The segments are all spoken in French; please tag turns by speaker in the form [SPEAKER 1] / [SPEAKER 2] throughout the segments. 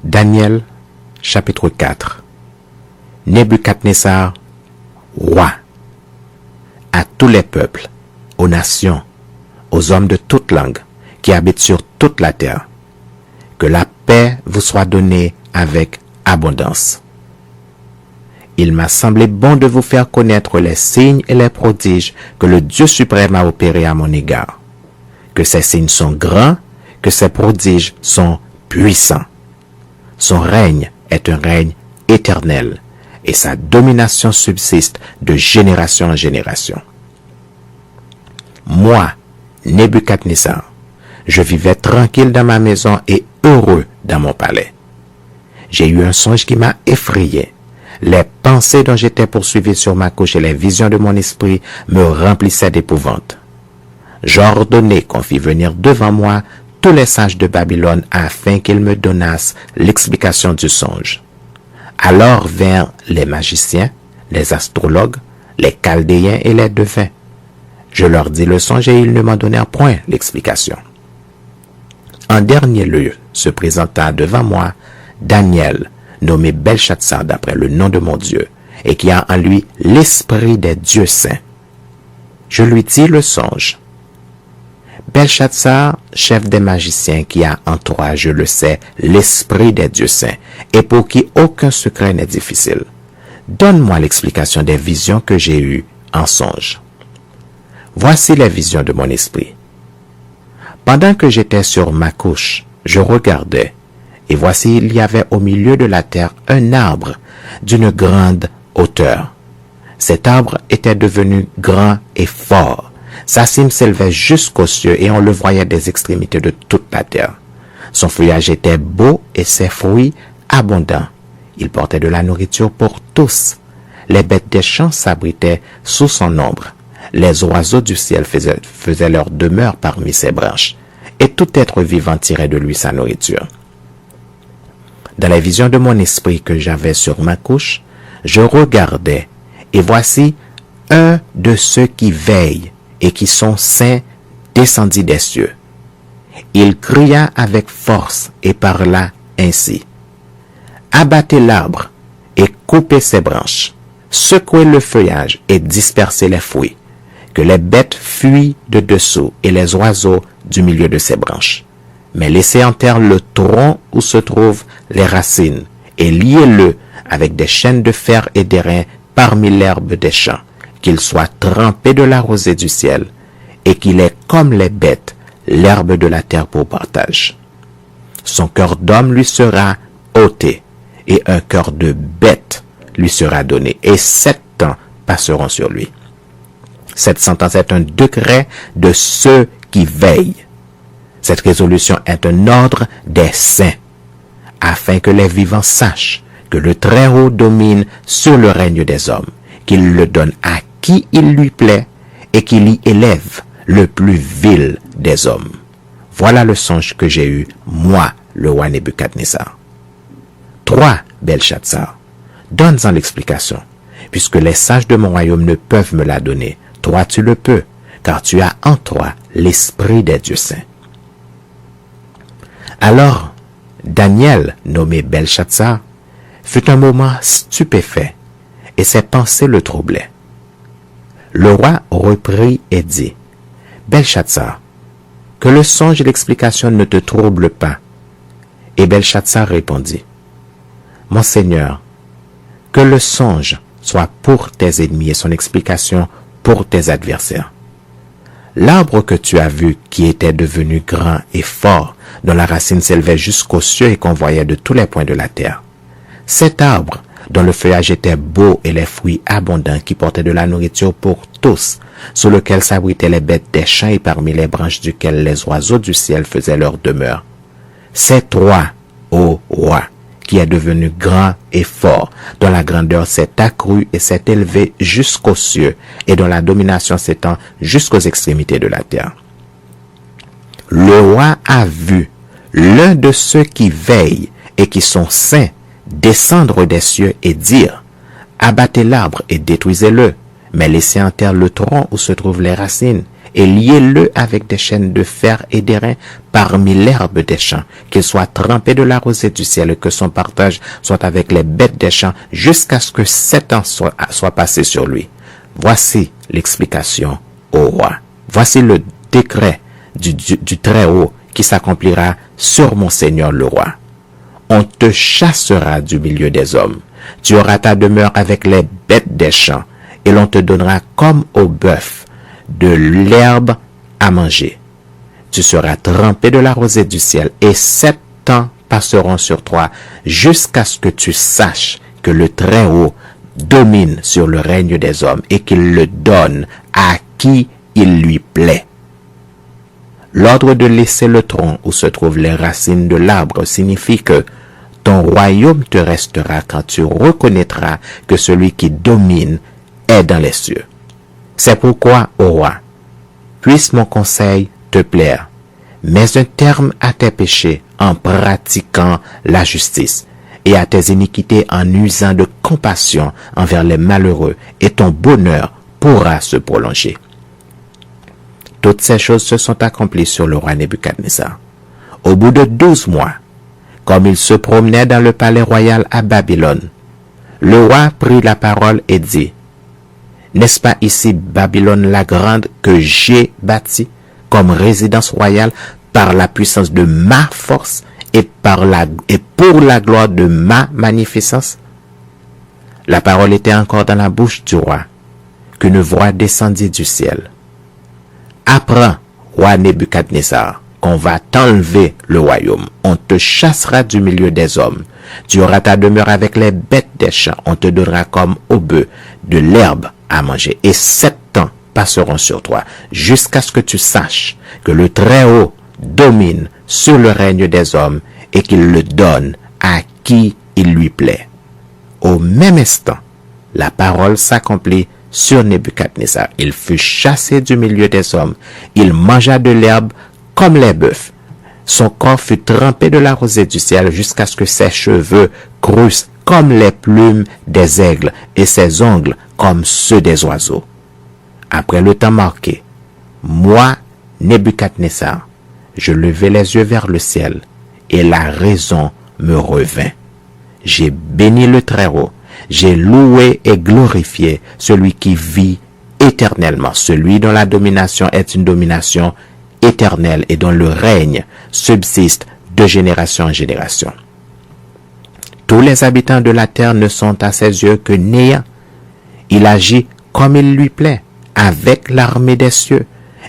[SPEAKER 1] Daniel, chapitre 4. Nebuchadnezzar, roi, à tous les peuples, aux nations, aux hommes de toute langue qui habitent sur toute la terre, que la paix vous soit donnée avec abondance. Il m'a semblé bon de vous faire connaître les signes et les prodiges que le Dieu suprême a opérés à mon égard, que ces signes sont grands, que ces prodiges sont puissants. Son règne est un règne éternel, et sa domination subsiste de génération en génération. Moi, Nebuchadnezzar, je vivais tranquille dans ma maison et heureux dans mon palais. J'ai eu un songe qui m'a effrayé. Les pensées dont j'étais poursuivi sur ma couche et les visions de mon esprit me remplissaient d'épouvante. J'ordonnai qu'on fît venir devant moi tous les sages de Babylone afin qu'ils me donnassent l'explication du songe. Alors vinrent les magiciens, les astrologues, les chaldéens et les devins. Je leur dis le songe et ils ne m'en donnèrent point l'explication. En dernier lieu se présenta devant moi Daniel, nommé Belchatsar d'après le nom de mon Dieu, et qui a en lui l'esprit des dieux saints. Je lui dis le songe. Belchatsar, chef des magiciens qui a en toi, je le sais, l'esprit des dieux saints, et pour qui aucun secret n'est difficile. Donne-moi l'explication des visions que j'ai eues en songe. Voici les visions de mon esprit. Pendant que j'étais sur ma couche, je regardais, et voici il y avait au milieu de la terre un arbre d'une grande hauteur. Cet arbre était devenu grand et fort. Sa cime s'élevait jusqu'aux cieux et on le voyait des extrémités de toute la terre. Son feuillage était beau et ses fruits abondants. Il portait de la nourriture pour tous. Les bêtes des champs s'abritaient sous son ombre. Les oiseaux du ciel faisaient leur demeure parmi ses branches. Et tout être vivant tirait de lui sa nourriture. Dans les visions de mon esprit que j'avais sur ma couche, je regardais, et voici un de ceux qui veillent et qui sont saints descendit des cieux. Il cria avec force et parla ainsi. Abattez l'arbre et coupez ses branches, secouez le feuillage et dispersez les fruits, que les bêtes fuient de dessous et les oiseaux du milieu de ses branches. Mais laissez en terre le tronc où se trouvent les racines et liez-le avec des chaînes de fer et d'airain parmi l'herbe des champs, qu'il soit trempé de la rosée du ciel et qu'il ait comme les bêtes l'herbe de la terre pour partage. Son cœur d'homme lui sera ôté et un cœur de bête lui sera donné et 7 ans passeront sur lui. Cette sentence est un décret de ceux qui veillent. Cette résolution est un ordre des saints, afin que les vivants sachent que le Très-Haut domine sur le règne des hommes, qu'il le donne à qui il lui plaît et qu'il y élève le plus vil des hommes. Voilà le songe que j'ai eu, moi, le roi Nebuchadnezzar. 3. Belchatsar, donne-en l'explication, puisque les sages de mon royaume ne peuvent me la donner. Toi, tu le peux, car tu as en toi l'esprit des dieux saints. Alors, Daniel, nommé Belchatsar, fut un moment stupéfait, et ses pensées le troublaient. Le roi reprit et dit, Belchatsar, que le songe et l'explication ne te troublent pas. Et Belchatsar répondit, Mon Seigneur, que le songe soit pour tes ennemis et son explication pour tes adversaires. L'arbre que tu as vu, qui était devenu grand et fort, dont la racine s'élevait jusqu'aux cieux et qu'on voyait de tous les points de la terre. Cet arbre, dont le feuillage était beau et les fruits abondants, qui portaient de la nourriture pour tous, sous lequel s'abritaient les bêtes des champs et parmi les branches duquel les oiseaux du ciel faisaient leur demeure. C'est toi, ô roi, qui est devenu grand et fort, dont la grandeur s'est accrue et s'est élevée jusqu'aux cieux, et dont la domination s'étend jusqu'aux extrémités de la terre. Le roi a vu l'un de ceux qui veillent et qui sont saints descendre des cieux et dire, abattez l'arbre et détruisez-le, mais laissez en terre le tronc où se trouvent les racines, et liez-le avec des chaînes de fer et d'airain parmi l'herbe des champs, qu'il soit trempé de la rosée du ciel et que son partage soit avec les bêtes des champs jusqu'à ce que 7 ans soient passés sur lui. Voici l'explication au roi. Voici le décret du Très-Haut qui s'accomplira sur mon Seigneur le roi. On te chassera du milieu des hommes. Tu auras ta demeure avec les bêtes des champs, et l'on te donnera comme au bœuf de l'herbe à manger. Tu seras trempé de la rosée du ciel, et 7 ans passeront sur toi, jusqu'à ce que tu saches que le Très-Haut domine sur le règne des hommes, et qu'il le donne à qui il lui plaît. L'ordre de laisser le tronc où se trouvent les racines de l'arbre signifie que ton royaume te restera quand tu reconnaîtras que celui qui domine est dans les cieux. C'est pourquoi, ô roi, puisse mon conseil te plaire, mets un terme à tes péchés en pratiquant la justice et à tes iniquités en usant de compassion envers les malheureux, et ton bonheur pourra se prolonger. Toutes ces choses se sont accomplies sur le roi Nebuchadnezzar. Au bout de 12 mois, comme il se promenait dans le palais royal à Babylone, le roi prit la parole et dit, « N'est-ce pas ici Babylone la grande que j'ai bâtie comme résidence royale par la puissance de ma force et pour la gloire de ma magnificence ?» La parole était encore dans la bouche du roi, qu'une voix descendit du ciel. « Apprends, roi Nebuchadnezzar, qu'on va t'enlever le royaume. On te chassera du milieu des hommes. Tu auras ta demeure avec les bêtes des champs. On te donnera comme au bœuf de l'herbe à manger. Et 7 ans passeront sur toi, jusqu'à ce que tu saches que le Très-Haut domine sur le règne des hommes et qu'il le donne à qui il lui plaît. » Au même instant, la parole s'accomplit sur Nebuchadnezzar. Il fut chassé du milieu des hommes. Il mangea de l'herbe comme les bœufs. Son corps fut trempé de la rosée du ciel jusqu'à ce que ses cheveux crussent comme les plumes des aigles et ses ongles comme ceux des oiseaux. Après le temps marqué, moi, Nebuchadnezzar, je levai les yeux vers le ciel et la raison me revint. J'ai béni le Très-Haut, j'ai loué et glorifié celui qui vit éternellement, celui dont la domination est une domination éternelle et dont le règne subsiste de génération en génération. Tous les habitants de la terre ne sont à ses yeux que néants. Il agit comme il lui plaît, avec l'armée des cieux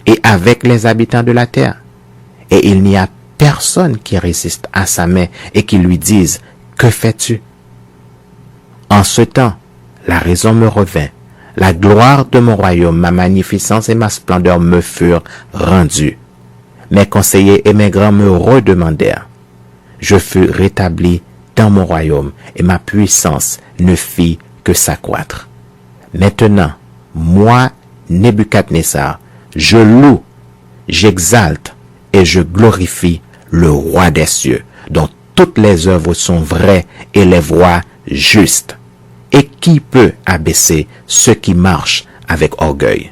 [SPEAKER 1] et avec les habitants de la terre. Et il n'y a personne qui résiste à sa main et qui lui dise « Que fais-tu » En ce temps, la raison me revint. La gloire de mon royaume, ma magnificence et ma splendeur me furent rendues. Mes conseillers et mes grands me redemandèrent. Je fus rétabli dans mon royaume et ma puissance ne fit que s'accroître. Maintenant, moi, Nebuchadnezzar, je loue, j'exalte et je glorifie le roi des cieux, dont toutes les œuvres sont vraies et les voies justes. Et qui peut abaisser ceux qui marchent avec orgueil?